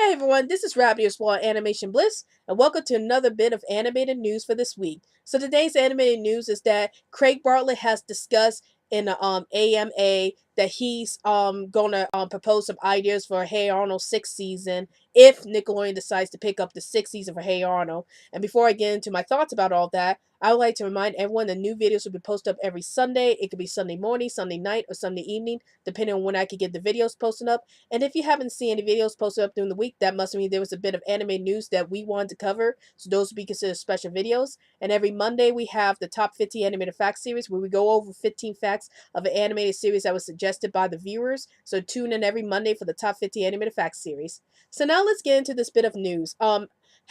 Hey everyone, this is Rabbit your Small Animation Bliss, and welcome to another bit of animated news for this week. So today's animated news is that Craig Bartlett has discussed in the AMA that he's gonna propose some ideas for Hey Arnold sixth season if Nickelodeon decides to pick up the sixth season for Hey Arnold. And before I get into my thoughts about all that, I would like to remind everyone that new videos will be posted up every Sunday. It could be Sunday morning, Sunday night, or Sunday evening, depending on when I can get the videos posted up. And if you haven't seen any videos posted up during the week, that must mean there was a bit of anime news that we wanted to cover. So those would be considered special videos. And every Monday we have the top 50 animated facts series where we go over 15 facts of an animated series that was suggested by the viewers. So tune in every Monday for the top 50 animated facts series. So now let's get into this bit of news.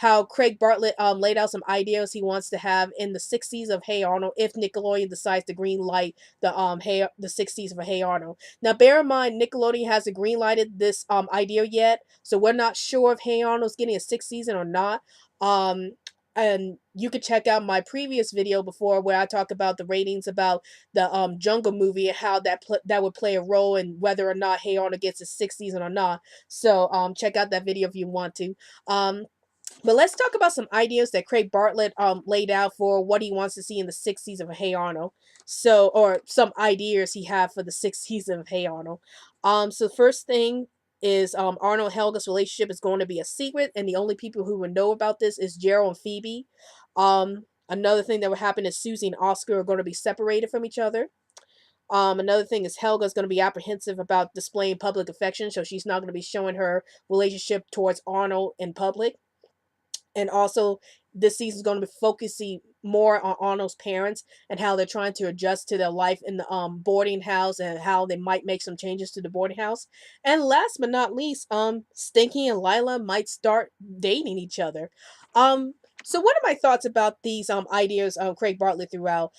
How Craig Bartlett laid out some ideas he wants to have in the sixth season of Hey Arnold if Nickelodeon decides to green light the sixth season of Hey Arnold. Now, bear in mind, Nickelodeon hasn't greenlighted this idea yet, so we're not sure if Hey Arnold's getting a sixth season or not. Um, and you could check out my previous video before where I talk about the ratings about the Jungle movie and how that would play a role in whether or not Hey Arnold gets a sixth season or not. So check out that video if you want to. Um, but let's talk about some ideas that Craig Bartlett laid out for what he wants to see in the sixth season of Hey Arnold. So, or some ideas he had for the sixth season of Hey Arnold. So the first thing is Arnold and Helga's relationship is going to be a secret, and the only people who would know about this is Gerald and Phoebe. Another thing that would happen is Susie and Oscar are going to be separated from each other. Another thing is Helga's going to be apprehensive about displaying public affection, so she's not going to be showing her relationship towards Arnold in public. And also, this season is going to be focusing more on Arnold's parents and how they're trying to adjust to their life in the boarding house and how they might make some changes to the boarding house. And last but not least, Stinky and Lila might start dating each other. Um so what are my thoughts about these ideas Craig Bartlett threw out?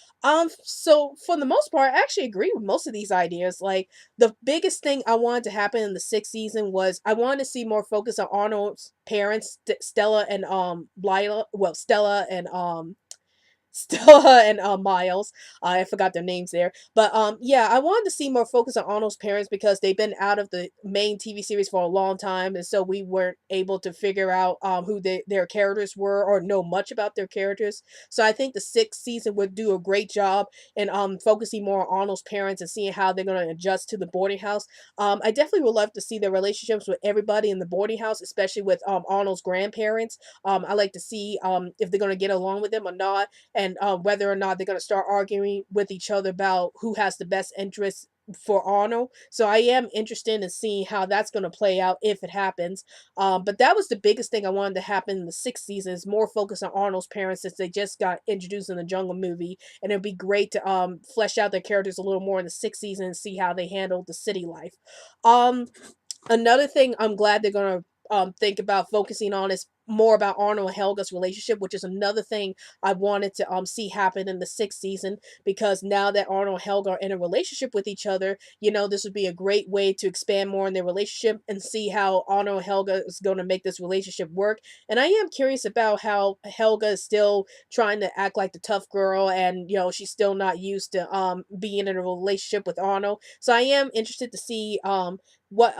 So for the most part, I actually agree with most of these ideas. Like, the biggest thing I wanted to happen in the sixth season was I wanted to see more focus on Arnold's parents, Stella and Lila. Well, Stella and Miles. I forgot their names there. But yeah, I wanted to see more focus on Arnold's parents because they've been out of the main TV series for a long time, and so we weren't able to figure out who their characters were or know much about their characters. So I think the sixth season would do a great job in focusing more on Arnold's parents and seeing how they're going to adjust to the boarding house. I definitely would love to see their relationships with everybody in the boarding house, especially with Arnold's grandparents. I like to see if they're going to get along with them or not, and whether or not they're going to start arguing with each other about who has the best interest for Arnold. So I am interested in seeing how that's going to play out if it happens. But that was the biggest thing I wanted to happen in the sixth season, is more focus on Arnold's parents since they just got introduced in the Jungle movie, and it'd be great to flesh out their characters a little more in the sixth season and see how they handled the city life. Um, Another thing I'm glad they're gonna think about focusing on is more about Arnold and Helga's relationship, which is another thing I wanted to see happen in the sixth season, because now that Arnold and Helga are in a relationship with each other, this would be a great way to expand more in their relationship and see how Arnold and Helga is going to make this relationship work. And I am curious about how Helga is still trying to act like the tough girl, and she's still not used to being in a relationship with Arnold. So I am interested to see what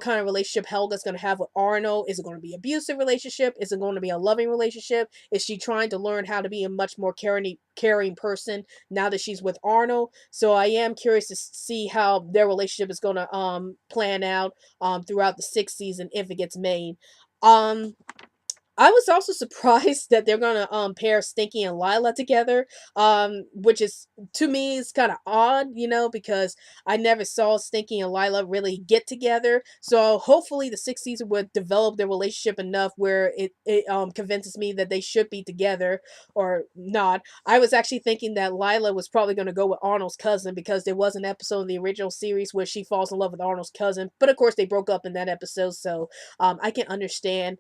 kind of relationship Helga's going to have with Arnold. Is it going to be abusive relationship? Is it going to be a loving relationship? Is she trying to learn how to be a much more caring person now that she's with Arnold? So I am curious to see how their relationship is going to plan out throughout the sixth season if it gets made. Um I was also surprised that they're gonna pair Stinky and Lila together, which is, to me, is kind of odd, because I never saw Stinky and Lila really get together. So hopefully the sixth season would develop their relationship enough where it convinces me that they should be together or not. I was actually thinking that Lila was probably gonna go with Arnold's cousin because there was an episode in the original series where she falls in love with Arnold's cousin, but of course they broke up in that episode, so I can understand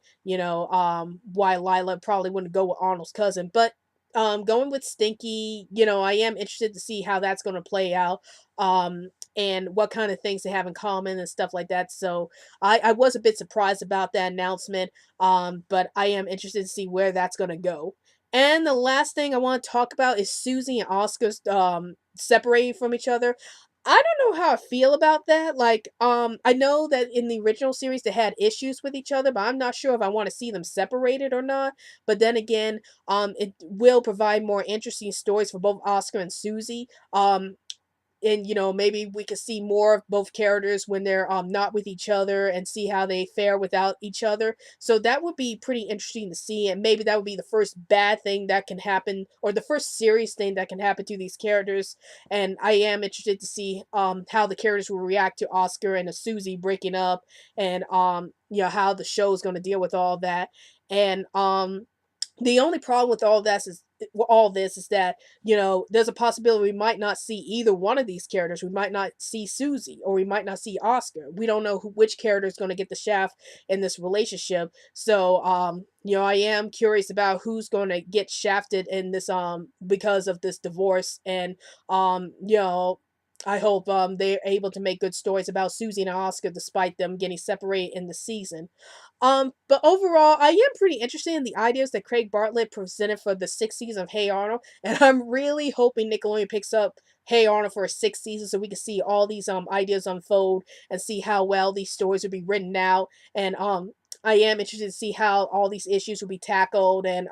why Lila probably wouldn't go with Arnold's cousin. But going with Stinky, I am interested to see how that's going to play out. And what kind of things they have in common and stuff like that. So I was a bit surprised about that announcement. But I am interested to see where that's going to go. And the last thing I want to talk about is Susie and Oscar's separating from each other. I don't know how I feel about that. Like, I know that in the original series they had issues with each other, but I'm not sure if I want to see them separated or not. But then again, it will provide more interesting stories for both Oscar and Susie. And maybe we could see more of both characters when they're not with each other and see how they fare without each other. So that would be pretty interesting to see, and maybe that would be the first bad thing that can happen, or the first serious thing that can happen to these characters. And I am interested to see how the characters will react to Oscar and Susie breaking up, and how the show is going to deal with all that. And the only problem with all this is that there's a possibility we might not see either one of these characters. We might not see Susie, or we might not see Oscar. We don't know which character is going to get the shaft in this relationship. So, I am curious about who's going to get shafted in this because of this divorce. And um, you know. I hope they're able to make good stories about Susie and Oscar despite them getting separated in the season. But overall, I am pretty interested in the ideas that Craig Bartlett presented for the sixth season of Hey Arnold, and I'm really hoping Nickelodeon picks up Hey Arnold for a sixth season so we can see all these ideas unfold and see how well these stories will be written out. And I am interested to see how all these issues will be tackled, and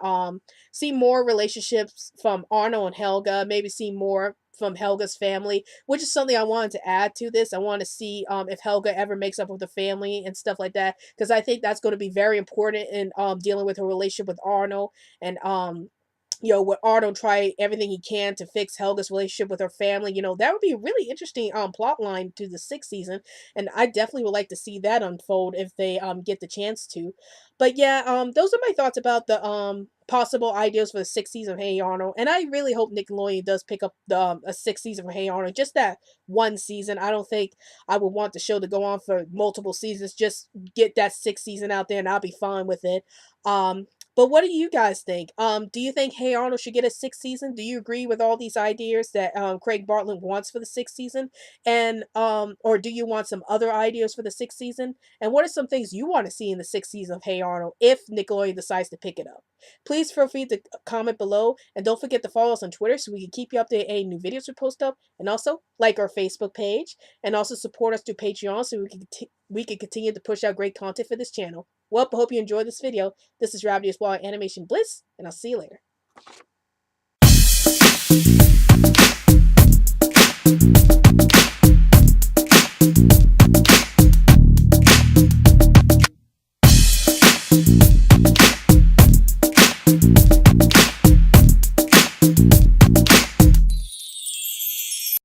see more relationships from Arnold and Helga, maybe see more from Helga's family, which is something I wanted to add to this. I want to see if Helga ever makes up with the family and stuff like that, because I think that's going to be very important in dealing with her relationship with Arnold. And with Arnold try everything he can to fix Helga's relationship with her family. That would be a really interesting plot line to the sixth season, and I definitely would like to see that unfold if they get the chance to. But yeah, those are my thoughts about the possible ideas for the sixth season of Hey Arnold, and I really hope Nickelodeon does pick up the a sixth season for Hey Arnold. Just that one season. I don't think I would want the show to go on for multiple seasons. Just get that sixth season out there, and I'll be fine with it. Um, but what do you guys think? Do you think Hey Arnold should get a sixth season? Do you agree with all these ideas that Craig Bartlett wants for the sixth season? And or do you want some other ideas for the sixth season? And what are some things you want to see in the sixth season of Hey Arnold if Nickelodeon decides to pick it up? Please feel free to comment below, and don't forget to follow us on Twitter so we can keep you updated any new videos we post up, and also like our Facebook page, and also support us through Patreon so we can continue to push out great content for this channel. Well, I hope you enjoyed this video. This is Rabbit Ball Animation Bliss, and I'll see you later.